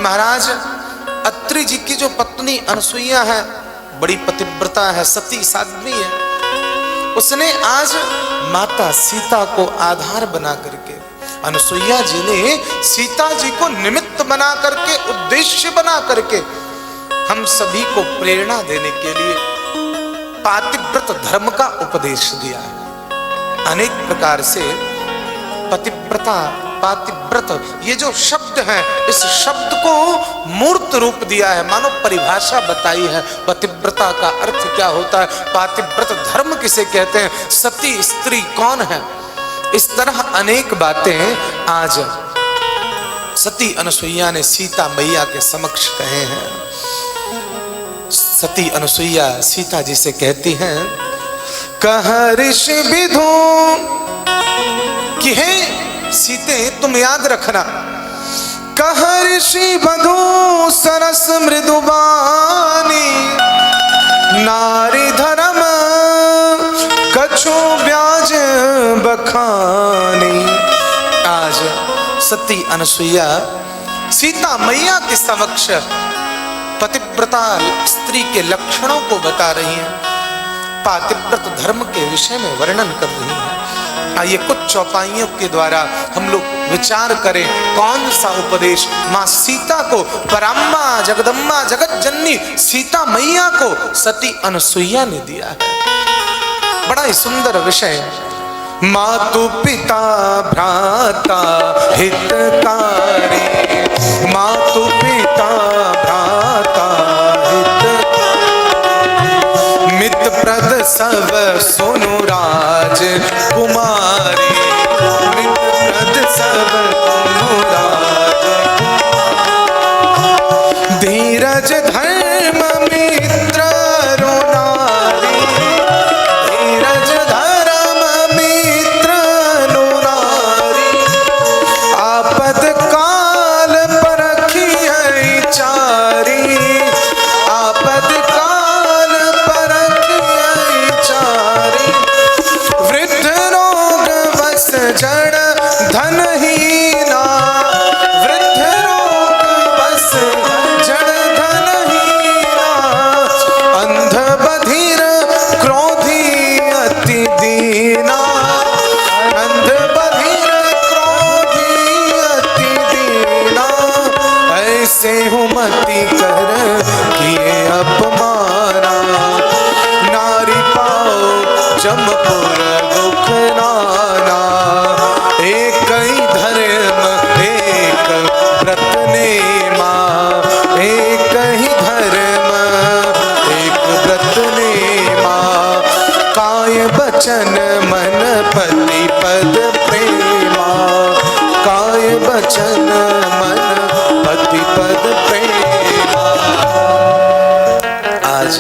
महाराज अत्रि जी की जो पत्नी अनसुईया है, बड़ी पतिव्रता है, सती साध्वी है। उसने आज माता सीता को आधार बना करके, अनसुईया जी ने सीता जी को निमित्त बना करके, उद्देश्य बना करके हम सभी को प्रेरणा देने के लिए पातिव्रत धर्म का उपदेश दिया है। अनेक प्रकार से पतिव्रता, पातिव्रत, ये जो शब्द है, इस शब्द को मूर्त रूप दिया है, मानो परिभाषा बताई है। पतिव्रता का अर्थ क्या होता है, पातिव्रत धर्म किसे कहते हैं, सती स्त्री कौन है, इस तरह अनेक बातें आज सती अनसुईया ने सीता मैया के समक्ष कहे हैं। सती अनसुईया सीता जी से कहती हैं, कह ऋषि विधु कि हे सीते तुम याद रखना, कह ऋषि वधु सरस मृदुबानी, नारी धर्म कछु ब्याज बखानी। आज सती अनसुईया सीता मैया के समक्ष पतिव्रता स्त्री के लक्षणों को बता रही हैं, पातिव्रत धर्म के विषय में वर्णन कर रही हैं। आइए कुछ चौपाइयों के द्वारा हम लोग विचार करें, कौन सा उपदेश मां सीता को, पराम्मा जगदम्मा जगत जननी सीता मैया को सती अनसुईया ने दिया है। बड़ा ही सुंदर विषय है। मातु पिता भ्राता हितकारी, मातु पिता भ्राता हितकारी, मित्र प्रद सब सुनु राज कुमारी, मित्र प्रद सब सुनु राज, धीरज धर्म मित्र रुनारी, धीरज धर्म मित्र रुनारी, आपद काल परखियै चारी, आपद काल परखियै चारी, वृद्ध रोग बस जड़ धनहीना, वृद्ध रोग बस जड़ धनहीना, अंध बधिर क्रोधी अति दीना, अंध बधिर क्रोधी अति दीना, ऐसे हुमति कर किए अपमाना, नारी पाओ जमपुर दुख नाना, एक ही धर्म एक व्रत नेमा, एक ही धर्म एक व्रत नेमा, काय बचन मन पति पद प्रेमा, काय बचन मन पति पद प्रेमा। आज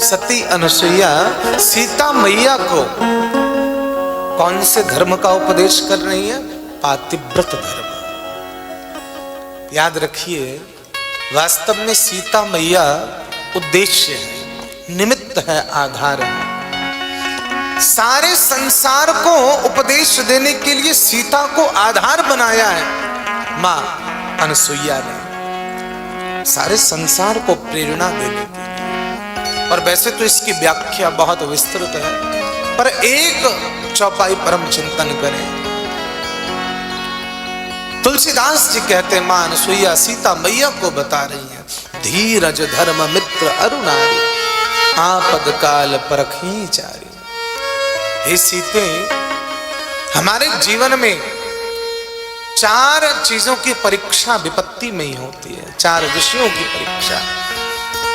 सती अनसुईया सीता मैया को कौन से धर्म का उपदेश कर रही है, पातिव्रत धर्म। याद रखिए, वास्तव में सीता मैया उद्देश्य है, निमित्त है, आधार है। सारे संसार को उपदेश देने के लिए सीता को आधार बनाया है मां अनसुईया ने, सारे संसार को प्रेरणा देने के लिए। और वैसे तो इसकी व्याख्या बहुत विस्तृत है, पर एक चौपाई पर हम चिंतन करें। तुलसीदास जी कहते हैं, मां अनसुईया सीता मैया को बता रही है, धीरज धर्म मित्र अरुणारी, आपद काल परखी चारी। हे सीते, हमारे जीवन में चार चीजों की परीक्षा विपत्ति में ही होती है, चार विषयों की परीक्षा।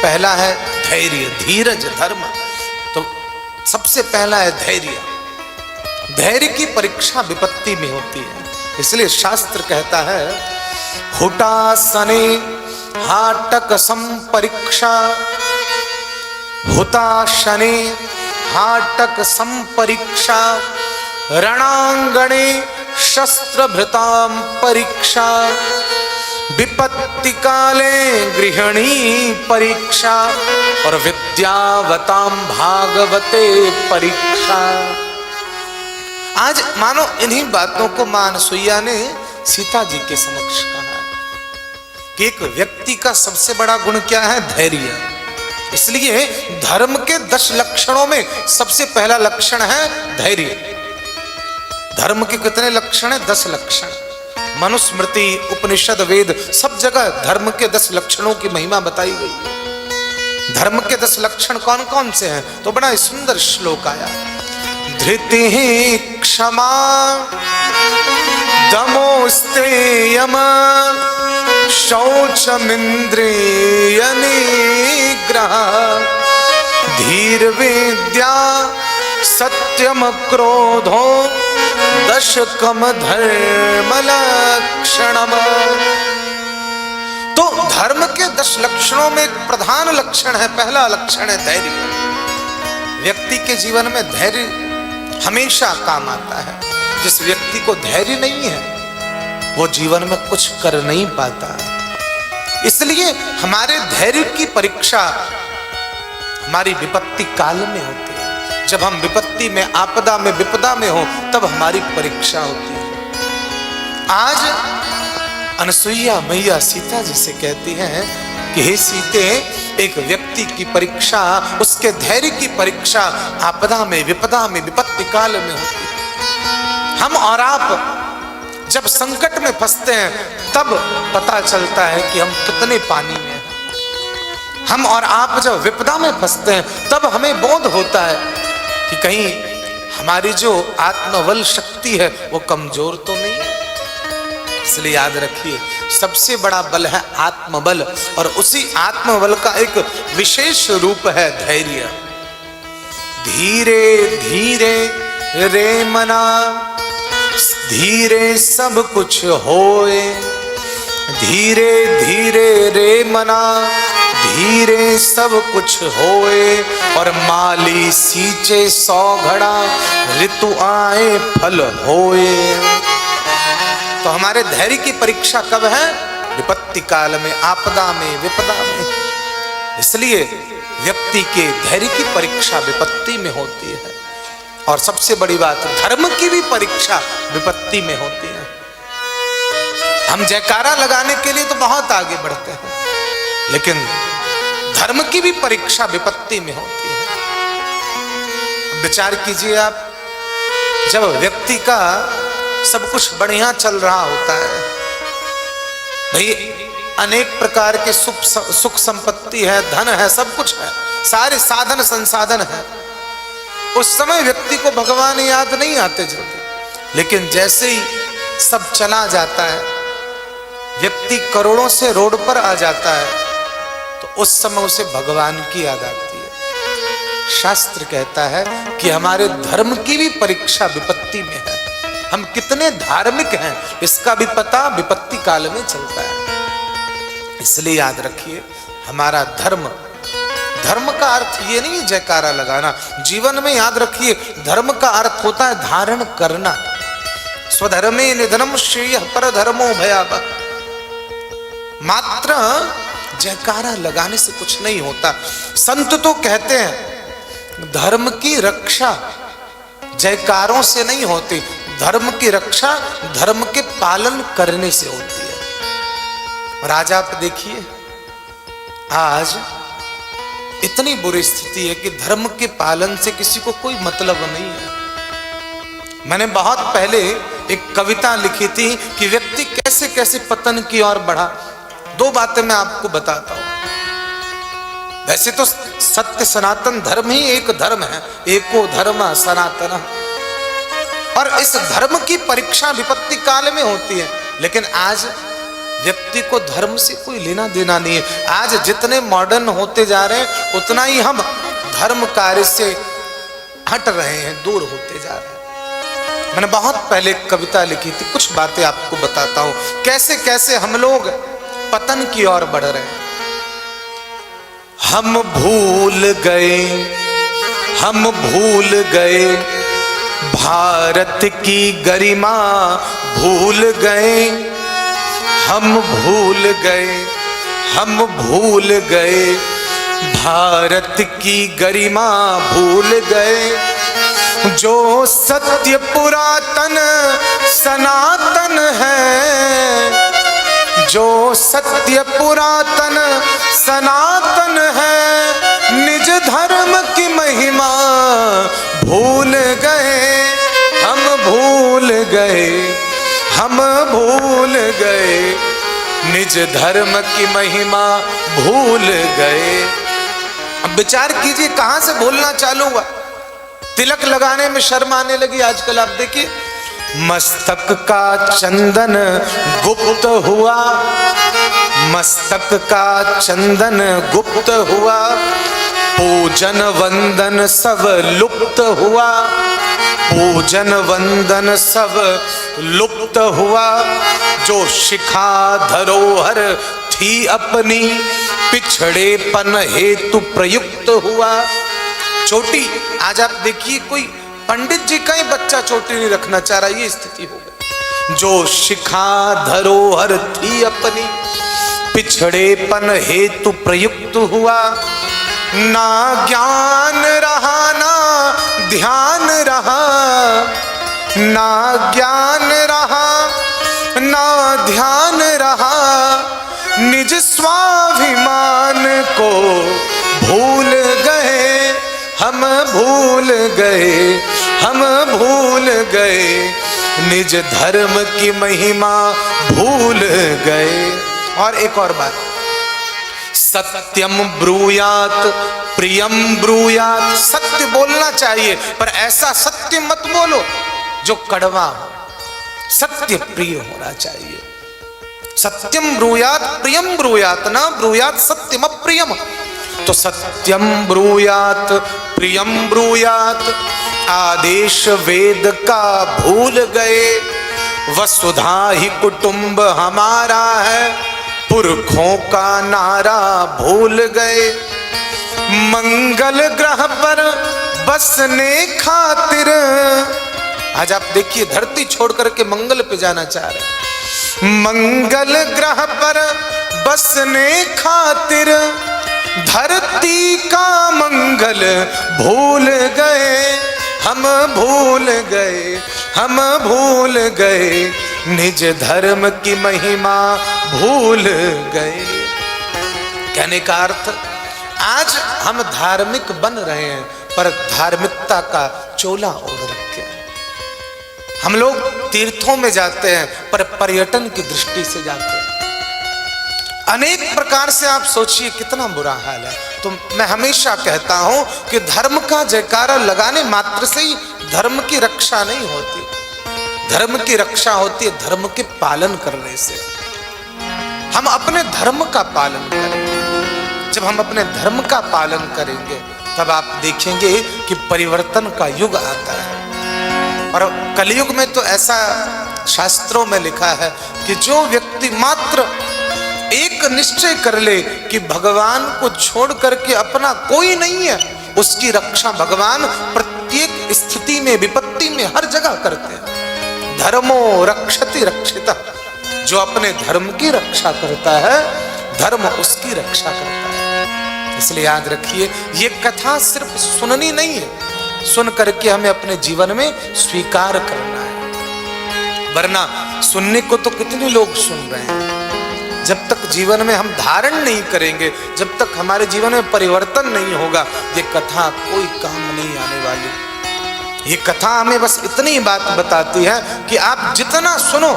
पहला है धैर्य, धीरज धर्म। तो सबसे पहला है धैर्य। धैर्य की परीक्षा विपत्ति में होती है, इसलिए शास्त्र कहता है, हुटासने हाटक संपरीक्षा, हुताशने हाटक संपरीक्षा, रणांगणे शस्त्रभृताम परीक्षा, विपत्ति काले गृहिणी परीक्षा, और विद्यावताम भागवते परीक्षा। आज मानो इन्हीं बातों को मां अनसुईया ने सीता जी के समक्ष कहा। कि एक व्यक्ति का सबसे बड़ा गुण क्या है? धैर्य। इसलिए धर्म के 10 लक्षणों में सबसे पहला लक्षण है धैर्य। धर्म के कितने लक्षण हैं? 10 लक्षण। मनुस्मृति, उपनिषद, वेद, सब जगह धर्म के 10 लक्षणों की महिमा बताई गई है। धर्म के 10 लक्षण कौन कौन से हैं? तो बड़ा सुंदर श्लोक आया। धृतिः क्षमा दमोस्तेयम शौचमिन्द्रिय निग्रह धीर्विद्या सत्यम क्रोधो दशकम धर्म लक्षणम। तो धर्म के 10 लक्षणों में एक प्रधान लक्षण है, पहला लक्षण है धैर्य। व्यक्ति के जीवन में धैर्य हमेशा काम आता है। जिस व्यक्ति को धैर्य नहीं है वो जीवन में कुछ कर नहीं पाता। इसलिए हमारे धैर्य की परीक्षा हमारी विपत्ति काल में होती है। जब हम विपत्ति में, आपदा में, विपदा में हो तब हमारी परीक्षा होती है। आज अनसुईया मैया सीता जी से कहती हैं कि हे सीते, एक व्यक्ति की परीक्षा, उसके धैर्य की परीक्षा आपदा में, विपदा में, विपत्ति काल में होती है। हम और आप जब संकट में फंसते हैं तब पता चलता है कि हम कितने पानी में हैं। हम और आप जब विपदा में फंसते हैं तब हमें बोध होता है कि कहीं हमारी जो आत्मबल शक्ति है वो कमजोर तो नहीं है। इसलिए याद रखिए, सबसे बड़ा बल है आत्मबल, और उसी आत्मबल का एक विशेष रूप है धैर्य। धीरे धीरे रे मना, धीरे सब कुछ होए। धीरे धीरे रे मना, धीरे सब कुछ होए। और माली सींचे 100 घड़ा, ऋतु आए फल होए। तो हमारे धैर्य की परीक्षा कब है? विपत्ति काल में, आपदा में, विपदा में। इसलिए व्यक्ति के धैर्य की परीक्षा विपत्ति में होती है। और सबसे बड़ी बात, धर्म की भी परीक्षा विपत्ति में होती है। हम जयकारा लगाने के लिए तो बहुत आगे बढ़ते हैं, लेकिन धर्म की भी परीक्षा विपत्ति में होती है। विचार कीजिए आप, जब व्यक्ति का सब कुछ बढ़िया चल रहा होता है, भाई अनेक प्रकार के सुख संपत्ति है, धन है, सब कुछ है, सारे साधन संसाधन है, उस समय व्यक्ति को भगवान याद नहीं आते जल्दी। लेकिन जैसे ही सब चला जाता है, व्यक्ति करोड़ों से रोड पर आ जाता है, तो उस समय उसे भगवान की याद आती है। शास्त्र कहता है कि हमारे धर्म की भी परीक्षा विपत्ति में है। हम कितने धार्मिक हैं इसका भी पता विपत्ति काल में चलता है। इसलिए याद रखिए, हमारा धर्म, धर्म का अर्थ ये नहीं जयकारा लगाना। जीवन में याद रखिए, धर्म का अर्थ होता है धारण करना। स्वधर्मे निधनम श्रेयः परधर्मो भयावह। मात्र जयकारा लगाने से कुछ नहीं होता। संत तो कहते हैं धर्म की रक्षा जयकारों से नहीं होती, धर्म की रक्षा धर्म के पालन करने से होती है। और आज आप देखिए, आज इतनी बुरी स्थिति है कि धर्म के पालन से किसी को कोई मतलब नहीं है। मैंने बहुत पहले एक कविता लिखी थी कि व्यक्ति कैसे कैसे पतन की ओर बढ़ा। 2 बातें मैं आपको बताता हूं। वैसे तो सत्य सनातन धर्म ही एक धर्म है, एको धर्म सनातन। और इस धर्म की परीक्षा विपत्ति काल में होती है। लेकिन आज व्यक्ति को धर्म से कोई लेना देना नहीं है। आज जितने मॉडर्न होते जा रहे हैं उतना ही हम धर्म कार्य से हट रहे हैं, दूर होते जा रहे हैं। मैंने बहुत पहले एक कविता लिखी थी, कुछ बातें आपको बताता हूं कैसे कैसे हम लोग पतन की ओर बढ़ रहे हैं। हम भूल गए भारत की गरिमा, भूल गए, हम भूल गए भारत की गरिमा, भूल गए जो सत्य पुरातन सनातन है, जो सत्य पुरातन सनातन है, निज धर्म की महिमा भूल गए, हम भूल गए, हम भूल गए, निज धर्म की महिमा भूल गए। अब विचार कीजिए कहां से भूलना चालू हुआ। तिलक लगाने में शर्म आने लगी आजकल। आप देखिए, मस्तक का चंदन गुप्त हुआ, मस्तक का चंदन गुप्त हुआ, पूजन वंदन सब लुप्त हुआ, पूजन वंदन सब लुप्त हुआ। जो शिखा धरोहर थी अपनी, पिछड़ेपन हेतु प्रयुक्त हुआ। चोटी, आज आप देखिए कोई पंडित जी का ही बच्चा चोटी नहीं रखना चाह रहा, ये स्थिति हो गई। जो शिखा धरोहर थी अपनी, पिछड़ेपन हेतु प्रयुक्त हुआ। ना ज्ञान रहा ना ध्यान रहा, ना ज्ञान रहा ना ध्यान रहा, निज स्वाभिमान को भूल गए, हम भूल गए, हम भूल गए, निज धर्म की महिमा भूल गए। और एक और बात, सत्यम ब्रूयात प्रियम ब्रूयात, सत्य बोलना चाहिए पर ऐसा सत्य मत बोलो जो कड़वा हो, सत्य प्रिय होना चाहिए। सत्यम ब्रूयात प्रियम ब्रूयात, ना ब्रूयात सत्यम अप्रियम। तो सत्यम ब्रूयात प्रियम ब्रूयात, आदेश वेद का भूल गए। वसुधा ही कुटुंब हमारा है, पुरखों का नारा भूल गए। मंगल ग्रह पर बसने खातिर, आज आप देखिए धरती छोड़ करके मंगल पे जाना चाह रहे। मंगल ग्रह पर बसने खातिर धरती का मंगल भूल गए, हम भूल गए, हम भूल गए, निज धर्म की महिमा भूल गए। कहने का अर्थ, आज हम धार्मिक बन रहे हैं पर धार्मिकता का चोला ओढ़ रखे हैं। हम लोग तीर्थों में जाते हैं पर पर्यटन की दृष्टि से जाते हैं। अनेक प्रकार से आप सोचिए कितना बुरा हाल है। तो मैं हमेशा कहता हूं कि धर्म का जयकारा लगाने मात्र से ही धर्म की रक्षा नहीं होती, धर्म की रक्षा होती है धर्म के पालन करने से। हम अपने धर्म का पालन करेंगे, जब हम अपने धर्म का पालन करेंगे तब आप देखेंगे कि परिवर्तन का युग आता है। और कलयुग में तो ऐसा शास्त्रों में लिखा है कि जो व्यक्ति मात्र एक निश्चय कर ले कि भगवान को छोड़ करके अपना कोई नहीं है, उसकी रक्षा भगवान प्रत्येक स्थिति में, विपत्ति में, हर जगह करते हैं। धर्मो रक्षति रक्षिता, जो अपने धर्म की रक्षा करता है धर्म उसकी रक्षा करता है। इसलिए याद रखिए, ये कथा सिर्फ सुननी नहीं है, सुन करके हमें अपने जीवन में स्वीकार करना है। वरना सुनने को तो कितने लोग सुन रहे हैं, जब तक जीवन में हम धारण नहीं करेंगे, जब तक हमारे जीवन में परिवर्तन नहीं होगा, ये कथा कोई काम नहीं आने वाली। ये कथा हमें बस इतनी बात बताती है कि आप जितना सुनो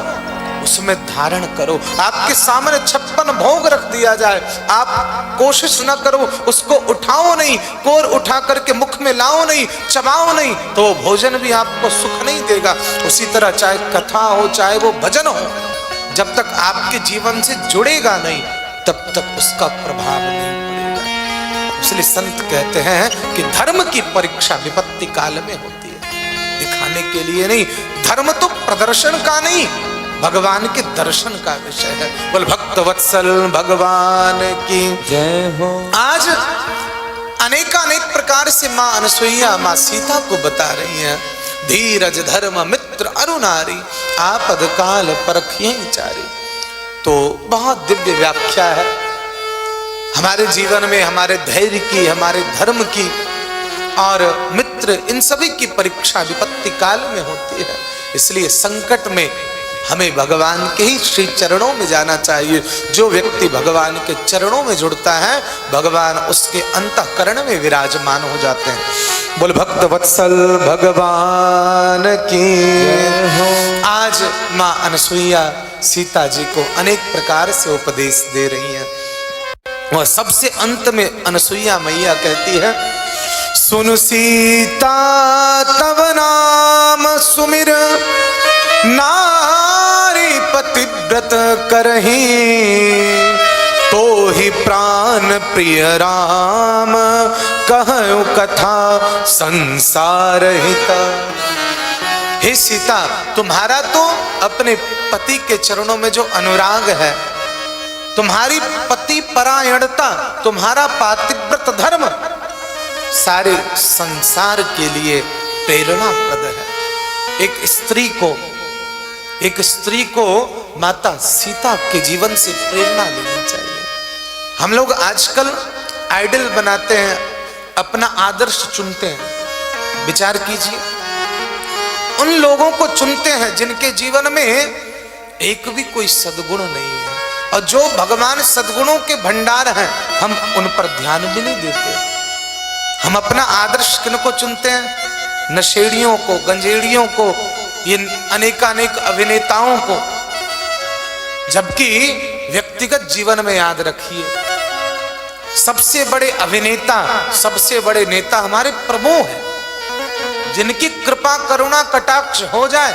उसमें धारण करो। आपके सामने 56 भोग रख दिया जाए, आप कोशिश ना करो, उसको उठाओ नहीं, कोर उठा करके मुख में लाओ नहीं, चबाओ नहीं, तो भोजन भी आपको सुख नहीं देगा। उसी तरह चाहे कथा हो चाहे वो भजन हो, जब तक आपके जीवन से जुड़ेगा नहीं तब तक उसका प्रभाव नहीं पड़ेगा। इसलिए संत कहते हैं कि धर्म की परीक्षा विपत्ति काल में होती है, दिखाने के लिए नहीं। धर्म तो प्रदर्शन का नहीं, भगवान के दर्शन का विषय है। बोल भक्त वत्सल भगवान की जय हो। आज अनेकानेक प्रकार से माँ अनसुईया माँ सीता को बता रही हैं, धीरज धर्म मित्र अरु नारी, आपद काल परखिए चारी। तो बहुत दिव्य व्याख्या है हमारे जीवन में, हमारे धैर्य की, हमारे धर्म की और मित्र, इन सभी की परीक्षा विपत्ति काल में होती है। इसलिए संकट में हमें भगवान के ही श्री चरणों में जाना चाहिए। जो व्यक्ति भगवान के चरणों में जुड़ता है, भगवान उसके अंतःकरण में विराजमान हो जाते हैं। बोल भक्त वत्सल भगवान की। आज माँ अनसुईया सीता जी को अनेक प्रकार से उपदेश दे रही हैं। वह सबसे अंत में अनसुईया मैया कहती है, सुन सीता तव नाम सुमिर, नारी पतिव्रत करही, तो ही प्राण प्रिय राम, कहु कथा संसार हिता। हे सीता, तुम्हारा तो अपने पति के चरणों में जो अनुराग है, तुम्हारी पति परायणता, तुम्हारा पातिव्रत धर्म सारे संसार के लिए प्रेरणाप्रद है। एक स्त्री को माता सीता के जीवन से प्रेरणा लेनी चाहिए। हम लोग आजकल आइडल बनाते हैं, अपना आदर्श चुनते हैं। विचार कीजिए, उन लोगों को चुनते हैं जिनके जीवन में एक भी कोई सद्गुण नहीं है, और जो भगवान सद्गुणों के भंडार हैं, हम उन पर ध्यान भी नहीं देते। हम अपना आदर्श किनको चुनते हैं? नशेड़ियों को, गंजेड़ियों को, ये अनेकानेक अभिनेताओं को। जबकि व्यक्तिगत जीवन में याद रखिए, सबसे बड़े अभिनेता, सबसे बड़े नेता हमारे प्रभु हैं, जिनकी कृपा करुणा कटाक्ष हो जाए,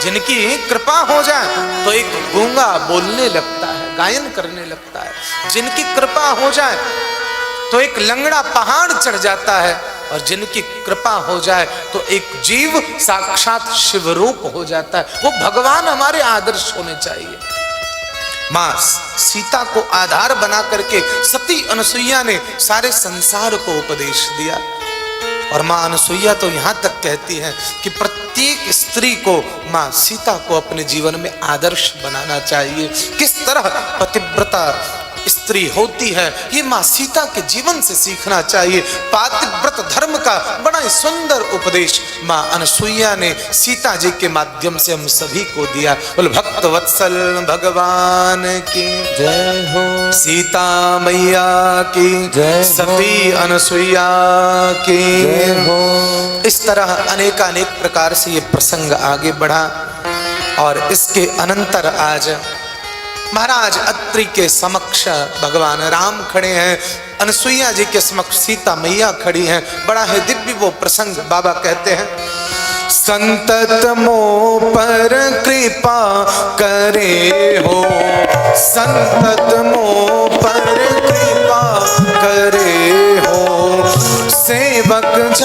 जिनकी कृपा हो जाए तो एक गूंगा बोलने लगता है, गायन करने लगता है। जिनकी कृपा हो जाए तो एक लंगड़ा पहाड़ चढ़ जाता है, और जिनकी कृपा हो जाए तो एक जीव साक्षात शिवरूप हो जाता है। वो भगवान हमारे आदर्श होने चाहिए। मां सीता को आधार बना करके सती अनसुईया ने सारे संसार को उपदेश दिया। और मां अनसुईया तो यहां तक कहती है कि प्रत्येक स्त्री को मां सीता को अपने जीवन में आदर्श बनाना चाहिए। किस तरह पतिव्रता स्त्री होती है, ये मां सीता के जीवन से सीखना चाहिए। पातिव्रत धर्म का बड़ा ही सुंदर उपदेश मां अनसुईया ने सीता जी के माध्यम से हम सभी को दिया। बोल भक्त वत्सल भगवान की जय हो, सीता मैया की जय, सती अनसुईया की जय हो। इस तरह अनेकानेक प्रकार से ये प्रसंग आगे बढ़ा, और इसके अनंतर आज महाराज अत्रि के समक्ष भगवान राम खड़े हैं, अनसुईया जी के समक्ष सीता मैया खड़ी हैं। बड़ा है दिव्य वो प्रसंग। बाबा कहते हैं, संतत मोह पर कृपा करे हो, संतत मोह पर कृपा करे हो, सेवक